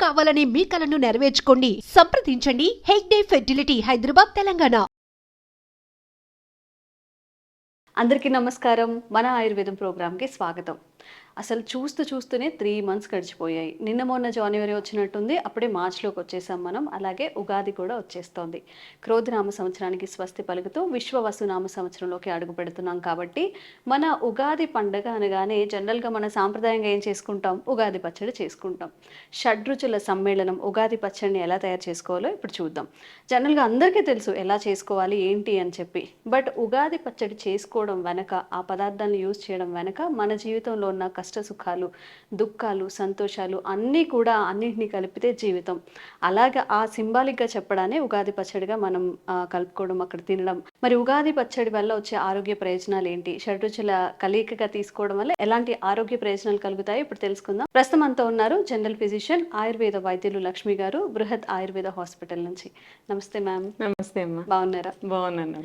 కావాలనే మీ కలను నెరవేర్చుకోండి. సంప్రదించండి హెగ్డే ఫెర్టిలిటీ, హైదరాబాద్, తెలంగాణ. అందరికీ నమస్కారం. మన ఆయుర్వేదం ప్రోగ్రామ్కి స్వాగతం. అసలు చూస్తూనే 3 months గడిచిపోయాయి. నిన్న మొన్న జనవరి వచ్చినట్టుంది, అప్పుడే మార్చిలోకి వచ్చేసాం మనం. అలాగే ఉగాది కూడా వచ్చేస్తోంది. క్రోధినామ సంవత్సరానికి స్వస్తి పలుకుతూ విశ్వవసునామ సంవత్సరంలోకి అడుగు పెడుతున్నాం. కాబట్టి మన ఉగాది పండగ అనగానే జనరల్గా మన సాంప్రదాయంగా ఏం చేసుకుంటాం? ఉగాది పచ్చడి చేసుకుంటాం. షడ్రుచుల సమ్మేళనం ఉగాది పచ్చడిని ఎలా తయారు చేసుకోవాలో ఇప్పుడు చూద్దాం. జనరల్గా అందరికీ తెలుసు ఎలా చేసుకోవాలి ఏంటి అని చెప్పి. బట్ ఉగాది పచ్చడి చేసుకోవడం వెనక, ఆ పదార్థాలను యూజ్ చేయడం వెనక మన జీవితంలో ఉన్న కష్ట సుఖాలు, దుఃఖాలు, సంతోషాలు అన్నీ కూడా అన్నింటినీ కలిపితే జీవితం. అలాగే ఆ సింబాలిక్గా చెప్పడానే ఉగాది పచ్చడిగా మనం కలుపుకోవడం, అక్కడ తినడం. మరి ఉగాది పచ్చడి వల్ల వచ్చే ఆరోగ్య ప్రయోజనాలు ఏంటి? షడ్రుచుల కలయికగా తీసుకోవడం వల్ల ఎలాంటి ఆరోగ్య ప్రయోజనాలు కలుగుతాయో ఇప్పుడు తెలుసుకుందాం. ప్రస్తుతం అంతా ఉన్నారు జనరల్ ఫిజిషియన్, ఆయుర్వేద వైద్యులు లక్ష్మి గారు, బృహత్ ఆయుర్వేద హాస్పిటల్ నుంచి. నమస్తే మ్యామ్. నమస్తే అమ్మా. బాగున్నారా? బాగున్నాను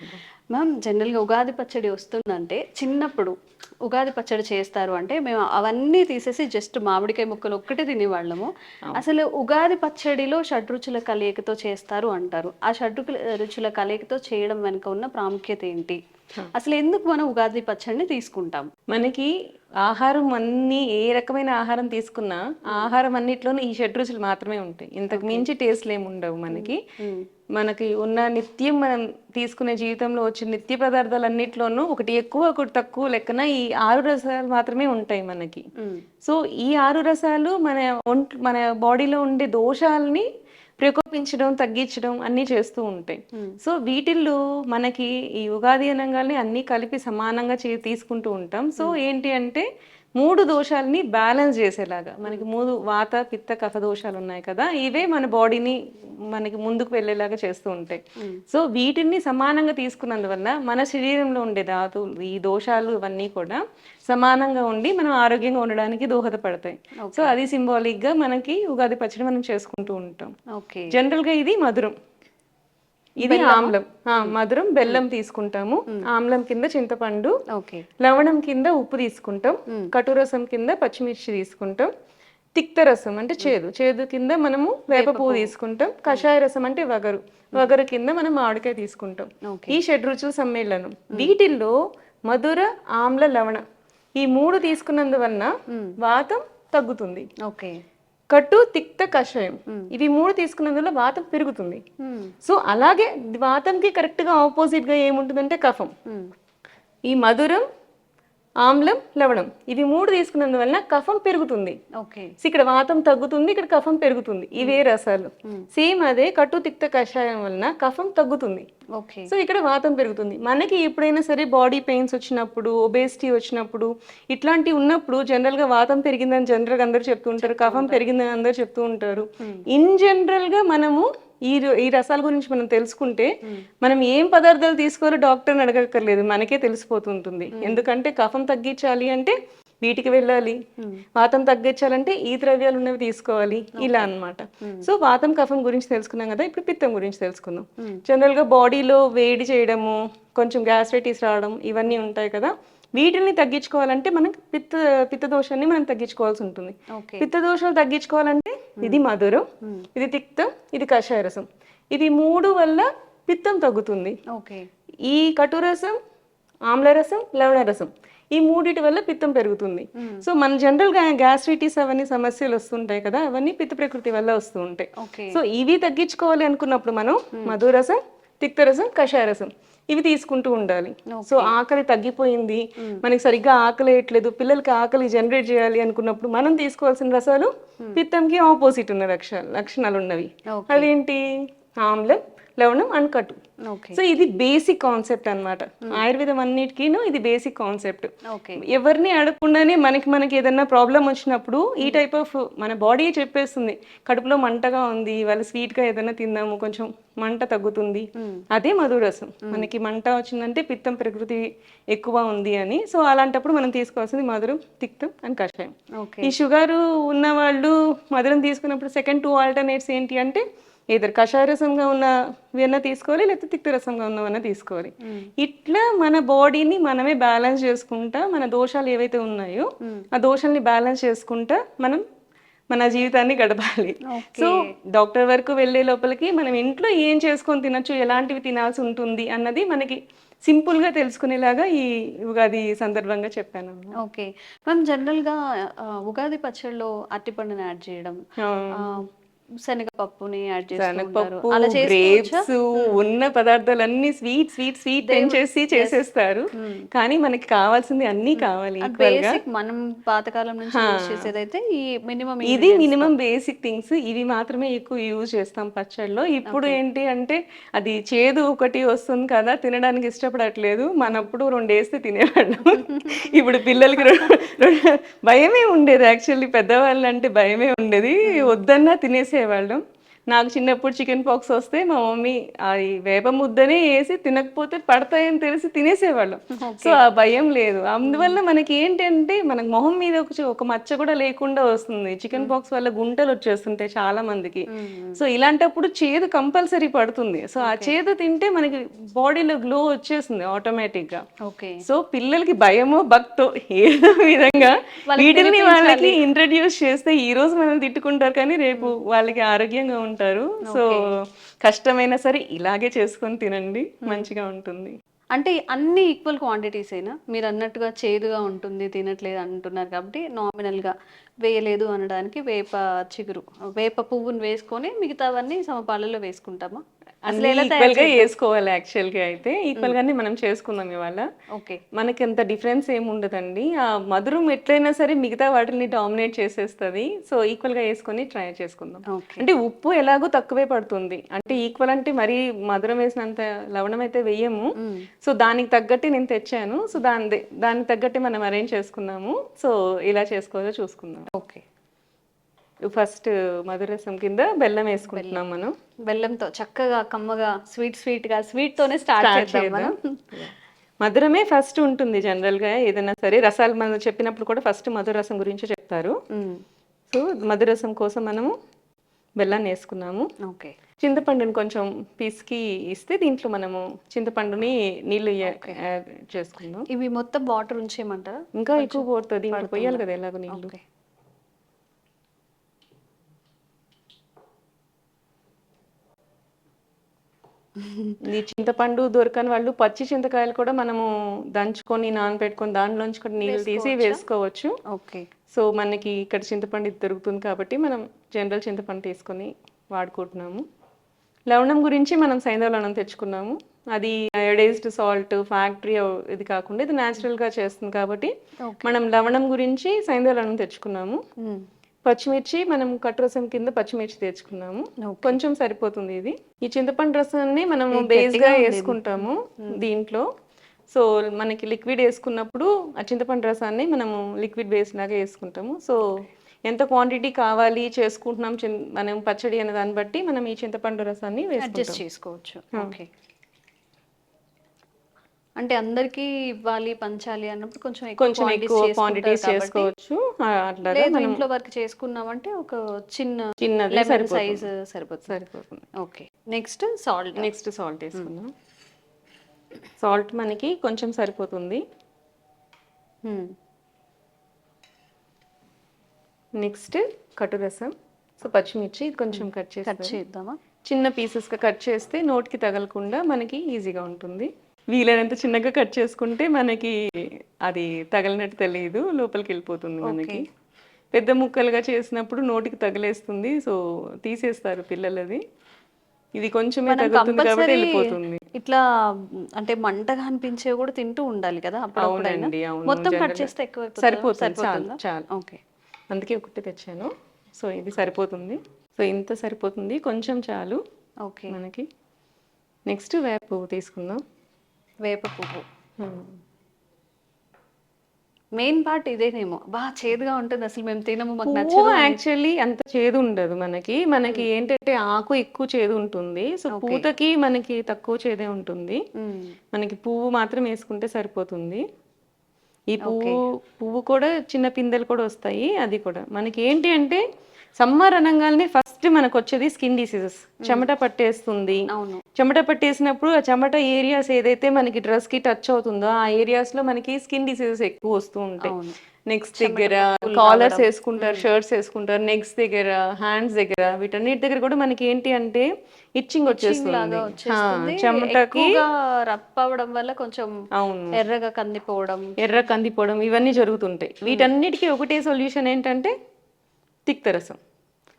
మ్యామ్. జనరల్గా ఉగాది పచ్చడి వస్తుందంటే, చిన్నప్పుడు ఉగాది పచ్చడి చేస్తారు అంటే మేము అవన్నీ తీసేసి జస్ట్ మామిడికాయ ముక్కలు ఒక్కటే తినేవాళ్ళము. అసలు ఉగాది పచ్చడిలో షడ్రుచుల కలయికతో చేస్తారు అంటారు. ఆ రుచుల కలయికతో చేయడం వెనుక ఉన్న ప్రాముఖ్యత ఏంటి? అసలు ఎందుకు మనం ఉగాది పచ్చడిని తీసుకుంటాం? మనకి ఆహారం అన్ని ఏ రకమైన ఆహారం తీసుకున్నా ఆహారం అన్నిట్లోనూ ఈ షడ్రుచులు మాత్రమే ఉంటాయి. ఇంతకు మించి టేస్ట్లు ఏమి ఉండవు. మనకి ఉన్న నిత్యం మనం తీసుకునే జీవితంలో వచ్చిన నిత్య పదార్థాలు అన్నిట్లోనూ ఒకటి ఎక్కువ ఒకటి తక్కువ లెక్కన ఈ 6 రసాలు మాత్రమే ఉంటాయి మనకి. సో ఈ 6 రసాలు మన బాడీలో ఉండే దోషాలని ప్రకోపించడం, తగ్గించడం అన్నీ చేస్తూ ఉంటాయి. సో వీటిల్లో మనకి ఈ ఉగాది అనగానే అన్నీ కలిపి సమానంగా తీసుకుంటూ ఉంటాం. సో ఏంటి అంటే 3 దోషాలని బ్యాలెన్స్ చేసేలాగా, మనకి 3 వాత, పిత్త, కఫ దోషాలు ఉన్నాయి కదా, ఇవే మన బాడీని మనకి ముందుకు వెళ్ళేలాగా చేస్తూ ఉంటాయి. సో వీటిని సమానంగా తీసుకున్నందువల్ల మన శరీరంలో ఉండే ధాతువులు, ఈ దోషాలు ఇవన్నీ కూడా సమానంగా ఉండి మనం ఆరోగ్యంగా ఉండడానికి దోహదపడతాయి. సో అది సింబాలిక్ గా మనకి ఉగాది పచ్చడి మనం చేసుకుంటూ ఉంటాం. జనరల్ గా ఇది మధురం, ఇది ఆమ్లం. మధురం బెల్లం తీసుకుంటాము, ఆమ్లం కింద చింతపండు, లవణం కింద ఉప్పు తీసుకుంటాం, కటురసం కింద పచ్చిమిర్చి తీసుకుంటాం, తిక్త రసం అంటే చేదు కింద మనము వేప పువ్వు తీసుకుంటాం, కషాయ రసం అంటే వగరు కింద మనం మామిడికాయ తీసుకుంటాం. ఈ షడ్రుచుల సమ్మేళనం. వీటిల్లో మధుర, ఆమ్ల, లవణ ఈ 3 తీసుకున్నందువలన వాతం తగ్గుతుంది. కట్టు, తిక్త, కషాయం ఇవి 3 తీసుకున్నందువల్ల వాతం పెరుగుతుంది. సో అలాగే వాతంకి కరెక్ట్ గా ఆపోజిట్ గా ఏముంటుందంటే కఫం. ఈ మధురం, ఆమ్లం, లవణం ఇవి 3 తీసుకున్నందువలన కఫం పెరుగుతుంది. ఇక్కడ వాతం తగ్గుతుంది, ఇక్కడ కఫం పెరుగుతుంది. ఇవే రసాలు. సేమ్ అదే కట్టు, తిక్త, కషాయం వలన కఫం తగ్గుతుంది. సో ఇక్కడ వాతం పెరుగుతుంది. మనకి ఎప్పుడైనా సరే బాడీ పెయిన్స్ వచ్చినప్పుడు, ఒబేసిటీ వచ్చినప్పుడు, ఇట్లాంటివి ఉన్నప్పుడు జనరల్ గా వాతం పెరిగిందని జనరల్ గా అందరూ చెప్తూ ఉంటారు, కఫం పెరిగిందని అందరూ చెప్తూ ఉంటారు. ఇన్ జనరల్ గా మనము ఈ రసాల గురించి మనం తెలుసుకుంటే మనం ఏం పదార్థాలు తీసుకోవాలో డాక్టర్ని అడగక్కర్లేదు, మనకే తెలిసిపోతుంటుంది. ఎందుకంటే కఫం తగ్గించాలి అంటే వీటికి వెళ్ళాలి, వాతం తగ్గించాలంటే ఈ ద్రవ్యాలు ఉన్నవి తీసుకోవాలి, ఇలా అన్నమాట. సో వాతం కఫం గురించి తెలుసుకున్నాం కదా, ఇప్పుడు పిత్తం గురించి తెలుసుకుందాం. జనరల్ గా బాడీలో వేడి చేయడము, కొంచెం గ్యాస్ట్రైటిస్ రావడం ఇవన్నీ ఉంటాయి కదా, వీటిని తగ్గించుకోవాలంటే మనకి పిత్త దోషాన్ని మనం తగ్గించుకోవాల్సి ఉంటుంది. పిత్త దోషాలు తగ్గించుకోవాలంటే ఇది మధురం, ఇది తిక్తం, ఇది కషాయ రసం. ఇది 3 వల్ల పిత్తం తగ్గుతుంది. ఈ కటురసం, ఆమ్లరసం, లవణ రసం ఈ 3 వల్ల పిత్తం పెరుగుతుంది. సో మన జనరల్ గా గ్యాస్ట్రైటిస్ అవన్నీ సమస్యలు వస్తుంటాయి కదా, అవన్నీ పిత్త ప్రకృతి వల్ల వస్తూ ఉంటాయి. సో ఇవి తగ్గించుకోవాలి అనుకున్నప్పుడు మనం మధురసం, తిక్తరసం, కషాయ రసం ఇవి తీసుకుంటూ ఉండాలి. సో ఆకలి తగ్గిపోయింది, మనకి సరిగ్గా ఆకలి వేయట్లేదు, పిల్లలకి ఆకలి జనరేట్ చేయాలి అనుకున్నప్పుడు మనం తీసుకోవాల్సిన రసాలు పిత్తంకి ఆపోజిట్ ఉన్న లక్షణాలు ఉన్నవి. అదేంటి? ఆమ్లం, లవణం అండ్ కటు. సో ఇది బేసిక్ కాన్సెప్ట్ అన్నమాట. ఆయుర్వేదం అన్నిటికీను ఇది బేసిక్ కాన్సెప్ట్. ఎవరిని అడగకుండానే మనకి ఏదైనా ప్రాబ్లం వచ్చినప్పుడు ఈ టైప్ ఆఫ్ మన బాడీ చెప్పేస్తుంది, కడుపులో మంటగా ఉంది, ఇవాళ స్వీట్ గా ఏదైనా తిందాము, కొంచెం మంట తగ్గుతుంది. అదే మధురసం. మనకి మంట వచ్చిందంటే పిత్తం ప్రకృతి ఎక్కువ ఉంది అని. సో అలాంటప్పుడు మనం తీసుకోవాల్సింది మధురం, తిక్తం అండ్ కషాయం. ఈ షుగర్ ఉన్న వాళ్ళు మధురం తీసుకున్నప్పుడు సెకండ్ 2 ఆల్టర్నేట్స్ ఏంటి అంటే ఏదైనా కషాయ రసంగా ఉన్న వెన్న తీసుకోవాలి, లేకపోతే తిక్త రసంగా ఉన్న వెన్న తీసుకోవాలి. ఇట్లా మన బాడీని మనమే బ్యాలెన్స్ చేసుకుంటా, మన దోషాలు ఏవైతే ఉన్నాయో ఆ దోషాలని బ్యాలెన్స్ చేసుకుంటా మనం మన జీవితాన్ని గడపాలి. ఓకే. సో డాక్టర్ వరకు వెళ్ళే లోపలికి మనం ఇంట్లో ఏం చేసుకొని తినొచ్చు, ఎలాంటివి తినాల్సి ఉంటుంది అన్నది మనకి సింపుల్గా తెలుసుకునేలాగా ఈ ఉగాది సందర్భంగా చెప్పాను. ఓకే. మ్యామ్ జనరల్‌గా ఉగాది పచ్చడిలో అరటిపండుని యాడ్ చేయడం, ఆహ్, శనగపప్పుని యాడ్ చేస్తూ ఉంటారు. శనగపప్పు, అలా చేసుకోవచ్చా? గ్రేప్స్, ఉన్న పదార్థాలన్నీ స్వీట్ పెంచేసి చేసేస్తారు. కానీ మనకి కావాల్సింది అన్నీ కావాలి అది ఈక్వల్ గా. బేసిక్ మనం పాతకాలం నుంచి యూజ్ చేసేదైతే ఈ మినిమం ఇది మినిమం బేసిక్ థింగ్స్, ఇవి మాత్రమే ఎక్కువ యూజ్ చేస్తాం పచ్చడిలో. ఇప్పుడు ఏంటి అంటే అది చేదు ఒకటి వస్తుంది కదా, తినడానికి ఇష్టపడట్లేదు. మనప్పుడు 2 వేస్తే తినేవాళ్ళం. ఇప్పుడు పిల్లలకి భయమే ఉండేది. యాక్చువల్లీ పెద్దవాళ్ళు అంటే భయమే ఉండేది, వద్దన్నా తినేసేవాళ్ళం. నాకు చిన్నప్పుడు చికెన్ పాక్స్ వస్తే మా మమ్మీ అది వేప ముద్దనే వేసి తినకపోతే పడతాయని తెలిసి తినేసేవాళ్ళం. సో ఆ భయం లేదు. అందువల్ల మనకి ఏంటంటే మనకు మొహం మీద ఒక మచ్చ కూడా లేకుండా వస్తుంది. చికెన్ పాక్స్ వల్ల గుంటలు వచ్చేస్తుంటాయి చాలా మందికి. సో ఇలాంటప్పుడు చేదు కంపల్సరీ పడుతుంది. సో ఆ చేదు తింటే మనకి బాడీలో గ్లో వచ్చేస్తుంది ఆటోమేటిక్ గా. ఓకే. సో పిల్లలకి భయమో భక్తో ఏదో విధంగా వీటిని వాళ్ళకి ఇంట్రడ్యూస్ చేస్తే ఈ రోజు మనం తిట్టుకుంటారు కానీ రేపు వాళ్ళకి ఆరోగ్యంగా ఉంటారు. సో కష్టమైనా సరే ఇలాగే చేసుకొని తినండి, మంచిగా ఉంటుంది. అంటే అన్ని ఈక్వల్ క్వాంటిటీస్ అయినా మీరు అన్నట్టుగా చేదుగా ఉంటుంది తినట్లేదు అంటున్నారు కాబట్టి నామినల్గా వేయలేదు అనడానికి వేప పువ్వును వేసుకొని మిగతావన్నీ సమపాలలో వేసుకుంటామా? అసలు ఎలా ఈక్వల్ గా వేసుకోవాలి. యాక్చువల్ గా అయితే ఈక్వల్ గానే మనం చేసుకుందాం ఇవాళ. ఓకే. మనకి అంత డిఫరెన్స్ ఏమి ఉండదండి. ఆ మధురం ఎట్లయినా సరే మిగతా వాటిని డామినేట్ చేసేస్తుంది. సో ఈక్వల్ గా వేసుకొని ట్రై చేసుకుందాం. అంటే ఉప్పు ఎలాగో తక్కువే పడుతుంది. అంటే ఈక్వల్ అంటే మరీ మధురం వేసినంత లవణం అయితే వేయము. సో దానికి తగ్గట్టు నేను తెచ్చాను. సో దానికి తగ్గట్టు మనం అరేంజ్ చేసుకున్నాము. సో ఇలా చేసుకోవాలో చూసుకుందాం. ఓకే. ఫస్ట్ మధురసం కింద బెల్లం వేసుకుంటున్నాం మనం. బెల్లంతో చక్కగా కమ్మగా స్వీట్ తోనే స్టార్ట్ చేద్దాం మనం. మధురమే ఫస్ట్ ఉంటుంది జనరల్ గా ఏదైనా సరే. రసాలు మనం చెప్పినప్పుడు కూడా ఫస్ట్ మధురసం గురించి చెప్తారు. సో మధురసం కోసం మనము బెల్లాన్ని వేసుకున్నాము. ఓకే. చింతపండుని కొంచెం పిసికి ఇస్తే దీంట్లో మనము చింతపండుని నీళ్లు చేసుకుందాం. ఇవి మొత్తం వాటర్ ఉంచేయమంటారా? ఇంకా ఎక్కువ పోతుంది, దీంట్లో పోయాలి కదా ఎలాగో నీళ్లు. ఈ చింతపండు దొరకని వాళ్ళు పచ్చి చింతకాయలు కూడా మనము దంచుకొని నానబెట్టుకొని దాంట్లోంచి కూడా నీళ్ళు తీసి వేసుకోవచ్చు. ఓకే. సో మనకి ఇక్కడ చింతపండు ఇది దొరుకుతుంది కాబట్టి మనం జనరల్ చింతపండు తీసుకొని వాడుకుంటున్నాము. లవణం గురించి మనం సైంధవ లవణం తెచ్చుకున్నాము. అది అయోడైజ్డ్ సాల్ట్ ఫ్యాక్టరీ ఇది కాకుండా ఇది న్యాచురల్గా చేస్తుంది కాబట్టి మనం లవణం గురించి సైంధవ లవణం తెచ్చుకున్నాము. పచ్చిమిర్చి మనం కట్టు రసం కింద పచ్చిమిర్చి తెచ్చుకున్నాము. కొంచెం సరిపోతుంది ఇది. ఈ చింతపండు రసాన్ని మనము బేస్ గా వేసుకుంటాము దీంట్లో. సో మనకి లిక్విడ్ వేసుకున్నప్పుడు ఆ చింతపండు రసాన్ని మనము లిక్విడ్ బేస్ లాగా వేసుకుంటాము. సో ఎంత క్వాంటిటీ కావాలి చేసుకుంటున్నాం మనం పచ్చడి అనే దాన్ని బట్టి మనం ఈ చింతపండు రసాన్ని అడ్జస్ట్ చేసుకోవచ్చు. ఓకే. అంటే అందరికి ఇవ్వాలి పంచాలి అన్నప్పుడు కొంచెం ఎక్కువ క్వాంటిటీస్ చేసుకోవచ్చు. అట్లా ఇంట్లో వరకు చేసుకున్నామంటే ఒక చిన్న లెమన్ సైజ్ సరిపోతుంది. ఓకే. నెక్స్ట్ సాల్ట్ వేసుకుందాం. సాల్ట్ మనకి కొంచెం సరిపోతుంది. నెక్స్ట్ కట్టు రసం. సో పచ్చిమిర్చి కొంచెం కట్ చేద్దామా? చిన్న పీసెస్ గా కట్ చేస్తే నోటికి తగలకుండా మనకి ఈజీగా ఉంటుంది. వీలైనంత చిన్నగా కట్ చేసుకుంటే మనకి అది తగలినట్టు తెలియదు, లోపలికి వెళ్ళిపోతుంది మనకి. పెద్ద ముక్కలుగా చేసినప్పుడు నోటికి తగిలేస్తుంది. సో తీసేస్తారు పిల్లలది. ఇది కొంచెమే తగులుతుంది కాబట్టి వెళ్ళిపోతుంది. ఇట్లా అంటే మంటగా అనిపించేవి కూడా తింటూ ఉండాలి కదా. అవునండి, అవును. మొత్తం కట్ చేస్తే ఎక్కువ సరిపోతుంది, చాలు. ఓకే. అందుకే ఒకటి తెచ్చాను. సో ఇది సరిపోతుంది. సో ఇంత సరిపోతుంది, కొంచెం చాలు. ఓకే. మనకి నెక్స్ట్ వేప పువ్వు తీసుకుందాం. వేప పువ్వు మెయిన్ పార్ట్ ఇదేనేమో. బాగా చేదుగా ఉంటుంది, అసలు మేము తినము, మాకు నచ్చదు. యాక్చువల్లీ అంత చేదు ఉండదు మనకి ఏంటంటే ఆకు ఎక్కువ చేదు ఉంటుంది. సో పూతకి మనకి తక్కువ చేదే ఉంటుంది. మనకి పువ్వు మాత్రం వేసుకుంటే సరిపోతుంది. ఈ పువ్వు కూడా చిన్న పిందెలు కూడా వస్తాయి. అది కూడా మనకి ఏంటి అంటే సమ్మర్ అనగానే ఫస్ట్ మనకు వచ్చేది స్కిన్ డిసీజెస్. చెమట పట్టేస్తుంది. చెమట పట్టేసినప్పుడు ఆ చెమట ఏరియాస్ ఏదైతే మనకి డ్రెస్ కి టచ్ అవుతుందో ఆ ఏరియాస్ లో మనకి స్కిన్ డిసీజెస్ ఎక్కువ వస్తూ ఉంటాయి. నెక్స్ట్ దగ్గర కాలర్స్ వేసుకుంటారు, షర్ట్స్ వేసుకుంటారు, నెక్స్ట్ దగ్గర, హ్యాండ్స్ దగ్గర, వీటన్నిటి దగ్గర కూడా మనకి ఏంటి అంటే ఇచ్చింగ్ లాగా వచ్చేస్తుంది. వచ్చేస్తుంది. చెమటకి ఎక్కువగా రబ్ అవ్వడం వల్ల కొంచెం అవును ఎర్రగా కందిపోవడం, కందిపోవడం ఇవన్నీ జరుగుతుంటాయి. వీటన్నిటికీ ఒకటే సొల్యూషన్ ఏంటంటే తిక్తరసం.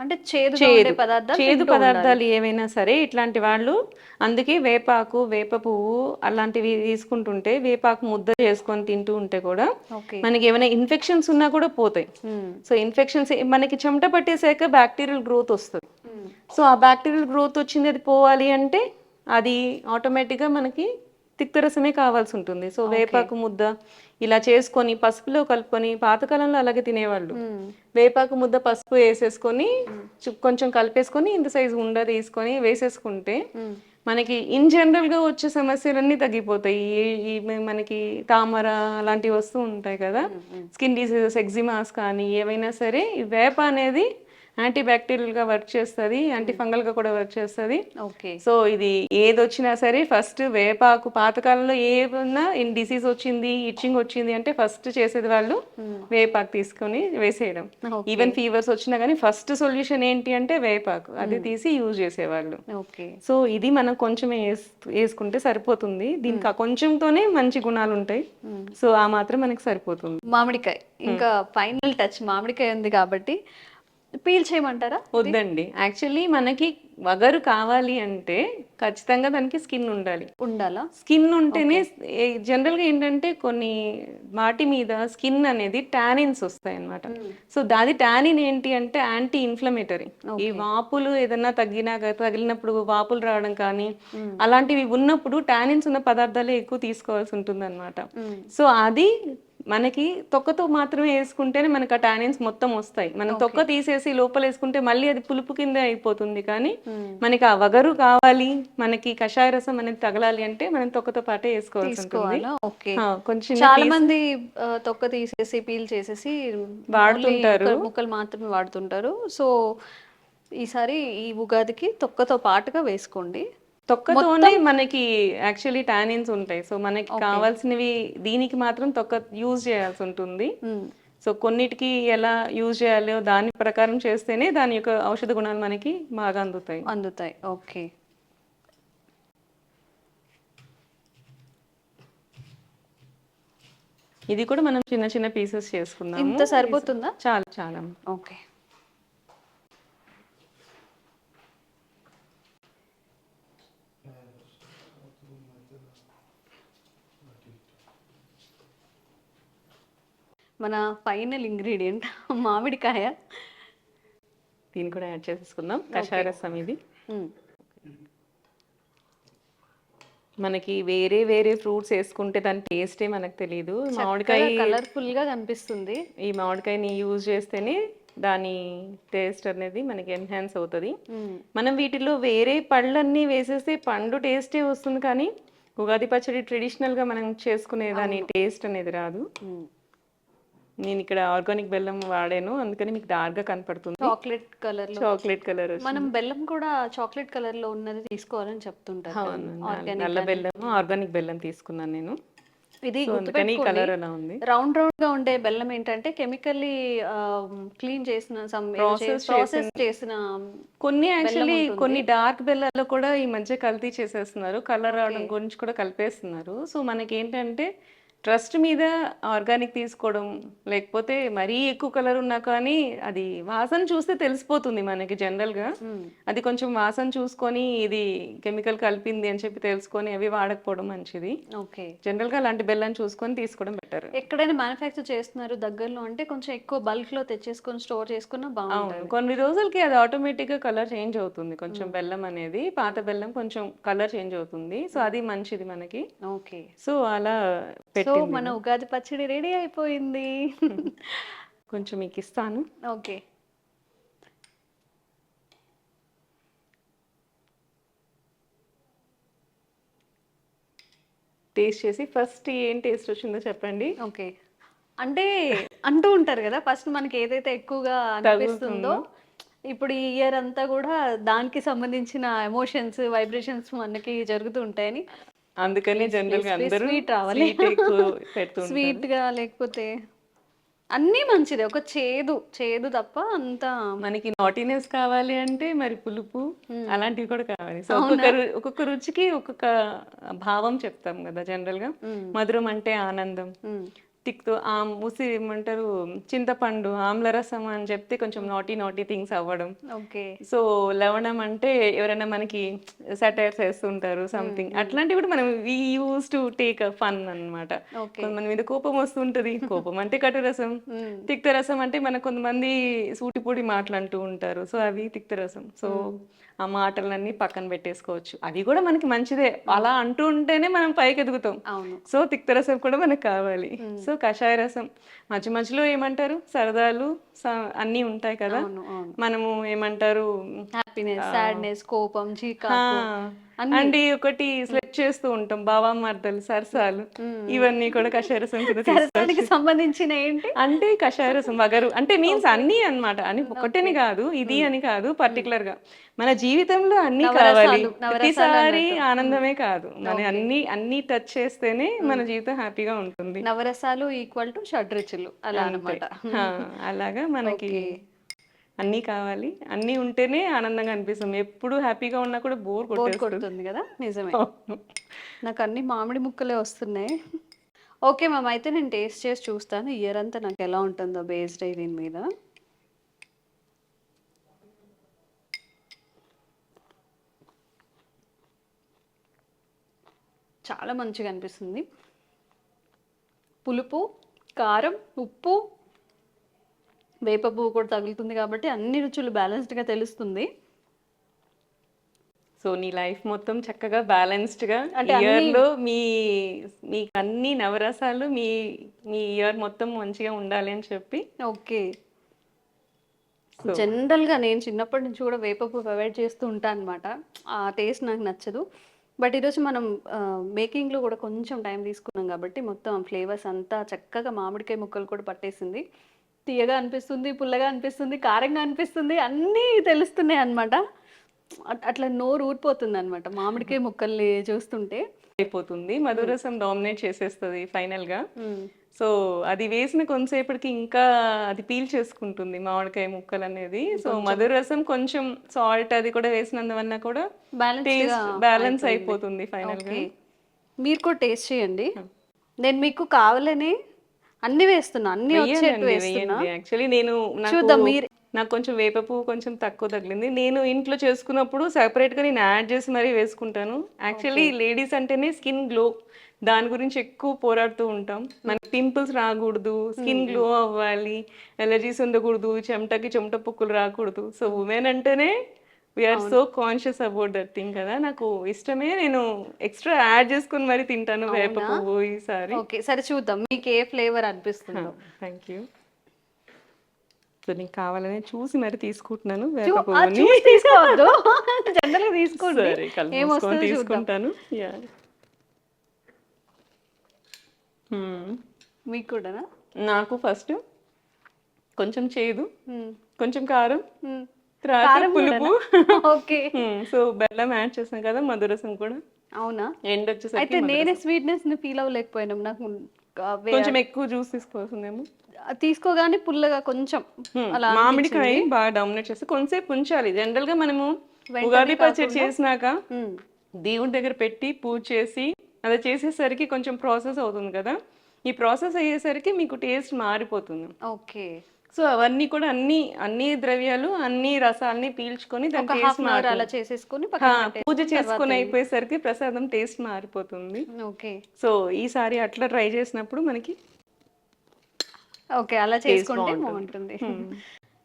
అంటే చేదుగా ఉండే పదార్థాలు చేదు తింటూ ఉండాలి. పదార్థాలు ఏవైనా సరే ఇట్లాంటి వాళ్ళు, అందుకే వేపాకు, వేప పువ్వు అలాంటివి తీసుకుంటుంటే, వేపాకు ముద్ద చేసుకొని తింటూ ఉంటే కూడా ఓకే. మనకి ఏమైనా ఇన్ఫెక్షన్స్ ఉన్నా కూడా పోతాయి. సో ఇన్ఫెక్షన్స్ మనకి చెమట పట్టేసాక బ్యాక్టీరియల్ గ్రోత్ వస్తుంది. సో ఆ బ్యాక్టీరియల్ గ్రోత్ వచ్చింది అది పోవాలి అంటే అది ఆటోమేటిక్గా మనకి తిక్తరసమే కావాల్సి ఉంటుంది. సో వేపాకు ముద్ద ఇలా చేసుకొని పసుపులో కలుపుకొని, పాతకాలంలో అలాగే తినేవాళ్ళు. వేపాకు ముద్ద పసుపు వేసేసుకొని కొంచెం కలిపేసుకొని ఇంత సైజు ఉండ తీసుకొని వేసేసుకుంటే మనకి ఇన్ జనరల్ గా వచ్చే సమస్యలన్నీ తగ్గిపోతాయి. ఈ మనకి తామర అలాంటివి వస్తూ ఉంటాయి కదా, స్కిన్ డిసీజెస్, ఎగ్జిమాస్ కానీ ఏవైనా సరే, ఈ వేప అనేది యాంటీ బ్యాక్టీరియల్ గా వర్క్ చేస్తుంది, యాంటీ ఫంగల్ గా కూడా వర్క్ చేస్తుంది. ఓకే. సో ఇది ఏది వచ్చినా సరే ఫస్ట్ వేపాకు, పాతకాలంలో ఏమన్నా డిసీజ్ వచ్చింది, ఇచ్చింగ్ వచ్చింది అంటే ఫస్ట్ చేసేది వాళ్ళు వేపాకు తీసుకొని వేసేయడం. ఈవెన్ ఫీవర్స్ వచ్చినా కానీ ఫస్ట్ సొల్యూషన్ ఏంటి అంటే వేపాకు, అది తీసి యూజ్ చేసేవాళ్ళు. ఓకే. సో ఇది మనం కొంచెం వేసుకుంటే సరిపోతుంది. దీనికి కొంచెంతోనే మంచి గుణాలు ఉంటాయి. సో ఆ మాత్రం మనకి సరిపోతుంది. మామిడికాయ ఇంకా ఫైనల్ టచ్ మామిడికాయ ఉంది కాబట్టి పీల్ చేయమంటారా? వద్దండి, యాక్చువల్లీ మనకి వగరు కావాలి అంటే ఖచ్చితంగా దానికి స్కిన్ ఉండాలా? స్కిన్ ఉంటేనే. జనరల్గా ఏంటంటే కొన్ని వాటి మీద స్కిన్ అనేది టానిన్స్ వస్తాయి అన్నమాట. సో దాని టానిన్ ఏంటి అంటే యాంటీ ఇన్ఫ్లమేటరీ. ఈ వాపులు ఏదన్నా తగిలినప్పుడు వాపులు రావడం కానీ అలాంటివి ఉన్నప్పుడు టానిన్స్ ఉన్న పదార్థాలే ఎక్కువ తీసుకోవాల్సి ఉంటుంది అనమాట. సో అది మనకి తొక్కతో మాత్రమే వేసుకుంటేనే మనకి ఆ టానిన్స్ మొత్తం వస్తాయి. మనం తొక్క తీసేసి లోపల వేసుకుంటే మళ్ళీ అది పులుపు కింద అయిపోతుంది. కానీ మనకి ఆ వగరు కావాలి, మనకి కషాయ రసం అనేది తగలాలి అంటే మనం తొక్కతో పాటే వేసుకోవాల్సి ఉంటుంది. కొంచెం చాలా మంది తొక్క తీసేసి పీల్ చేసేసి వాడుతుంటారు, ముక్కలు మాత్రమే వాడుతుంటారు. సో ఈసారి ఈ ఉగాదికి తొక్కతో పాటుగా వేసుకోండి. తొక్కతోనే మనకి యాక్చువల్లీ టానిన్స్ ఉంటాయి. సో మనకి కావాల్సినవి దీనికి మాత్రం తొక్క యూజ్ చేయాల్సి ఉంటుంది. సో కొన్నిటికి ఎలా యూజ్ చేయాలో దాని ప్రకారం చేస్తేనే దాని యొక్క ఔషధ గుణాలు మనకి బాగా అందుతాయి. ఓకే. ఇది కూడా మనం చిన్న చిన్న పీసెస్ చేసుకుందాం. ఇంత సరిపోతుందా? చాలా చాలా. ఓకే. మన ఫైనల్ ఇంగ్రీడియంట్ మామిడికాయ. దీన్ని కూడా యాడ్ చేసేసుకుందాం. కషాయ రసం ఇది. మనకి వేరే వేరే ఫ్రూట్స్ వేసుకుంటే దాని టేస్టే మనకు తెలియదు. మామిడికాయ కలర్ఫుల్ గా కనిపిస్తుంది. ఈ మామిడికాయని యూజ్ చేస్తేనే దాని టేస్ట్ అనేది మనకి ఎన్హాన్స్ అవుతుంది. మనం వీటిలో వేరే పళ్ళన్నీ వేసేస్తే పండు టేస్టే వస్తుంది, కానీ ఉగాది పచ్చడి ట్రెడిషనల్ గా మనం చేసుకునే దాని టేస్ట్ అనేది రాదు. నేను ఇక్కడ ఆర్గానిక్ బెల్లం వాడాను, అందుకని మీకు డార్క్ గా కనపడుతుంది. Chocolate colour. మనం బెల్లం కూడా చాక్లెట్ కలర్ లో ఉన్నది తీసుకోవాలని చెప్తుంటారు. నల్ల బెల్లం, ఆర్గానిక్ బెల్లం తీసుకున్నాను నేను. ఇది కలర్ అలా ఉంది. రౌండ్ రౌండ్ గా ఉండే బెల్లం ఏంటంటే కెమికల్లీ క్లీన్ చేసిన ప్రాసెస్ చేసిన కొన్ని యాక్చువల్లీ కొన్ని డార్క్ బెల్లాల్లో కూడా ఈ మధ్య కల్తీ చేసేస్తున్నారు, కలర్ రావడం గురించి కూడా కలిపేస్తున్నారు. సో మనకి ఏంటంటే ట్రస్ట్ మీద ఆర్గానిక్ తీసుకోవడం, లేకపోతే మరీ ఎక్కువ కలర్ ఉన్నా కానీ అది వాసన చూస్తే తెలిసిపోతుంది మనకి జనరల్గా. అది కొంచెం వాసన చూసుకొని ఇది కెమికల్ కలిపింది అని చెప్పి తెలుసుకొని అవి వాడకపోవడం మంచిది. ఓకే. జనరల్గా అలాంటి బెల్లం చూసుకొని తీసుకోవడం బెటర్. ఎక్కడైనా మ్యానుఫ్యాక్చర్ చేస్తున్నారు దగ్గరలో అంటే కొంచెం ఎక్కువ బల్క్ లో తెచ్చేసుకొని స్టోర్ చేసుకున్నా బాగుంటుంది. కొన్ని రోజులకి అది ఆటోమేటిక్ గా కలర్ చేంజ్ అవుతుంది. కొంచెం బెల్లం అనేది, పాత బెల్లం కొంచెం కలర్ చేంజ్ అవుతుంది. సో అది మంచిది మనకి. ఓకే. సో అలా మన ఉగాది పచ్చడి రెడీ అయిపోయింది. కొంచెం మీకు ఇస్తాను. ఓకే. టేస్ట్ చేసి ఫస్ట్ ఏం టేస్ట్ వచ్చిందో చెప్పండి. ఓకే. అంటే అంటూ ఉంటారు కదా, ఫస్ట్ మనకి ఏదైతే ఎక్కువగా అనిపిస్తుందో ఇప్పుడు ఈ ఇయర్ అంతా కూడా దానికి సంబంధించిన ఎమోషన్స్, వైబ్రేషన్స్ మనకి జరుగుతూ ఉంటాయని, అందుకని జనరల్ గా అందరూ స్వీట్ రావాలి, స్వీట్ గా లేకపోతే అన్నీ మంచిదే, ఒక చేదు చేదు తప్ప అంత మనకి నాటినెస్ కావాలి అంటే మరి పులుపు అలాంటివి కూడా కావాలి. సో ఒక్కొక్క రుచికి ఒక్కొక్క భావం చెప్తాం కదా జనరల్ గా. మధురం అంటే ఆనందం, తిక్తో ముసి ఏమంటారు చింతపండు ఆమ్లరసం అని చెప్తే కొంచెం నాటీ థింగ్స్ అవ్వడం. ఓకే. సో లవణం అంటే ఎవరైనా మనకి సటైర్స్ వేస్తుంటారు సంథింగ్, అట్లాంటివి కూడా మనం we use to take a fun అన్నమాట. కొంతమంది మీద కోపం వస్తుంటది, కోపం అంటే కటురసం. తిక్తరసం అంటే మనకు కొంతమంది సూటిపూడి మాటలు అంటూ ఉంటారు, సో అవి తిక్తరసం. సో ఆ మాటలన్నీ పక్కన పెట్టేసుకోవచ్చు, అది కూడా మనకి మంచిదే. అలా అంటూ ఉంటేనే మనం పైకి ఎదుగుతాం. సో తిక్తరసం కూడా మనకు కావాలి. సో కషాయ రసం మధ్య మధ్యలో ఏమంటారు సరదాలు అన్నీ ఉంటాయి కదా. మనము ఏమంటారు హ్యాపీనెస్, సాడ్నెస్, కోపం, అండి ఒకటి స్లెప్ చేస్తూ ఉంటాం, భావామర్దలు, సరసాలు, ఇవన్నీ కూడా కషాయ రసం కింద సంబంధించిన ఏంటి అంటే కషాయ రసం వగరు అంటే మీన్స్ అన్ని అన్నమాట. అని ఒకటేని కాదు, ఇది అని కాదు, పర్టికులర్ గా మన జీవితంలో అన్ని కావాలి. ప్రతిసారి ఆనందమే కాదు, మన అన్ని టచ్ చేస్తేనే మన జీవితం హ్యాపీగా ఉంటుంది. నవరసాలు ఈక్వల్ టు షడ్రుచులు అలా అన్నమాట. అలాగా మనకి అన్నీ కావాలి, అన్నీ ఉంటేనే ఆనందంగా అనిపిస్తుంది. ఎప్పుడు హ్యాపీగా ఉన్నా కూడా బోర్ కొడుతుంది కదా. నిజమే, నాకు అన్ని మామిడి ముక్కలే వస్తున్నాయి. ఓకే మ్యామ్, అయితే నేను టేస్ట్ చేసి చూస్తాను ఇయర్ అంతా నాకు ఎలా ఉంటుందో బేస్డ్ అయ్యి దీని మీద. చాలా మంచిగా అనిపిస్తుంది. పులుపు, కారం, ఉప్పు, వేప పువ్వు కూడా తగులుతుంది కాబట్టి అన్ని రుచులు బ్యాలెన్స్డ్గా తెలుస్తుంది. సో నీ లైఫ్ మొత్తం చక్కగా బ్యాలెన్స్డ్గా ఇయర్లో మీకు అన్ని నవరసాలు మీ ఇయర్ మొత్తం మంచిగా ఉండాలి అని చెప్పి. ఓకే. జనరల్గా నేను చిన్నప్పటి నుంచి కూడా వేప పువ్వు అవాయిడ్ చేస్తూ ఉంటాను అనమాట, ఆ టేస్ట్ నాకు నచ్చదు. బట్ ఈరోజు మనం మేకింగ్లో కూడా కొంచెం టైం తీసుకున్నాం కాబట్టి మొత్తం ఫ్లేవర్స్ అంతా చక్కగా మామిడికాయ ముక్కలు కూడా పట్టేసింది. తీయగా అనిపిస్తుంది, పుల్లగా అనిపిస్తుంది, కారంగా అనిపిస్తుంది, అన్నీ తెలుస్తున్నాయి అనమాట. అట్లా నోరు ఊరిపోతుంది అనమాట మామిడికాయ ముక్కల్ని చూస్తుంటే. అయిపోతుంది, మధురసం డామినేట్ చేసేస్తుంది ఫైనల్ గా. సో అది వేసిన కొంతసేపటికి ఇంకా అది పీల్ చేసుకుంటుంది మామిడికాయ ముక్కలు అనేది. సో మధురసం కొంచెం సాల్ట్ అది కూడా వేసినందువల్ల కూడా బ్యాలెన్స్ అయిపోతుంది ఫైనల్ గా. మీరు కూడా టేస్ట్ చేయండి, నేను మీకు కావాలని అన్ని వేస్తున్నా, అన్ని వచ్చేట్టు వేస్తున్నా. యాక్చువల్లీ నేను చూద్దాం, మీరు నాకు కొంచెం వేప పువ్వు కొంచెం తక్కువ తగిలింది. నేను ఇంట్లో చేసుకున్నప్పుడు సెపరేట్గా నేను యాడ్ చేసి మరీ వేసుకుంటాను. యాక్చువల్లీ లేడీస్ అంటేనే స్కిన్ గ్లో, దాని గురించి ఎక్కువ పోరాడుతూ ఉంటాం. మనకి పింపుల్స్ రాకూడదు, స్కిన్ గ్లో అవ్వాలి, ఎలర్జీస్ ఉండకూడదు, చెమటకి చెమట పొక్కులు రాకూడదు. సో ఉమెన్ అంటేనే we are so conscious about that thing కదా. నాకు ఇష్టమే, నేను ఎక్స్ట్రా యాడ్ చేసుకుని మరీ తింటాను వేప పువ్వు ఈసారి. ఓకే, సరే చూద్దాం మీకు ఏ ఫ్లేవర్ అనిపిస్తుందో. Thank you. సో నీకు కావాలని చూసి మరి తీసుకుంటున్నాను. తీసుకోవద్దు, జనరల్గా తీసుకోండి, తీసుకుంటాను. మీకు కూడా నాకు ఫస్ట్ కొంచెం చేదు, కొంచెం కారం, తర్వాత పులుపు. ఓకే. సో బెల్లం యాడ్ చేసాం కదా, మధురసం కూడా. అవునా, ఎండ్ వచ్చేసరికి అయితే నేనే స్వీట్నెస్ ని ఫీల్ అవ్వలేకపోయినాం. నాకు కొంచెం ఎక్కువ జ్యూస్ తీసుకోవాల్సిందేమో, తీసుకోగానే పుల్లగా కొంచెం అలా మామిడికాయ బాగా డామినేట్ చేస్తే కొంతసేపు ఉంచాలి. జనరల్ గా మనము ఉగాది పచ్చడి చేసినాక దేవుడి దగ్గర పెట్టి పూజ చేసి అలా చేసేసరికి కొంచెం ప్రాసెస్ అవుతుంది కదా. ఈ ప్రాసెస్ అయ్యేసరికి మీకు టేస్ట్ మారిపోతుంది. ఓకే. సో అవన్నీ కూడా అన్ని ద్రవ్యాలు అన్ని రసాలని పీల్చుకొని దాని టేస్ట్ అలా చేసేసుకొని పూజ చేసుకొని అయిపోయేసరికి ప్రసాదం టేస్ట్ మారిపోతుంది. ఓకే. సో ఈసారి అట్లా ట్రై చేసినప్పుడు మనకి ఓకే అలా చేసుకుంటే బాగుంటుంది.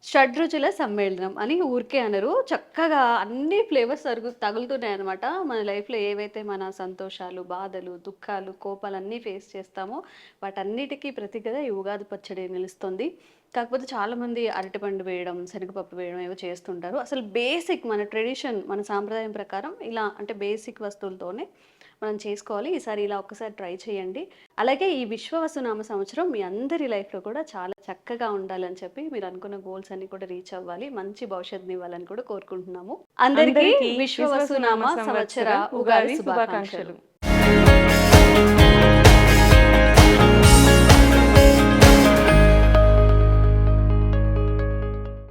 షడ్రుచుల సమ్మేళనం అని ఊరికే అనరు, చక్కగా అన్ని ఫ్లేవర్స్ తగులుతున్నాయి అనమాట. మన లైఫ్లో ఏవైతే మన సంతోషాలు, బాధలు, దుఃఖాలు, కోపాలు అన్నీ ఫేస్ చేస్తామో వాటన్నిటికీ ప్రతిగా ఈ ఉగాది పచ్చడి నిలుస్తుంది. కాకపోతే చాలామంది అరటిపండు వేయడం, శనగపప్పు వేయడం ఏవో చేస్తుంటారు. అసలు బేసిక్ మన ట్రెడిషన్, మన సాంప్రదాయం ప్రకారం ఇలా అంటే బేసిక్ వస్తువులతోనే మనం చేసుకోవాలి. ఈసారి ఇలా ఒక్కసారి ట్రై చేయండి. అలాగే ఈ విశ్వవసునామ సంవత్సరం మీ అందరి లైఫ్లో కూడా చాలా చక్కగా ఉండాలని చెప్పి మీరు అనుకున్న గోల్స్ అన్ని కూడా రీచ్ అవ్వాలి, మంచి భవిష్యత్తుని ఇవ్వాలని కూడా కోరుకుంటున్నాము. అందరికీ విశ్వవసునామ సంవత్సర ఉగాది శుభాకాంక్షలు.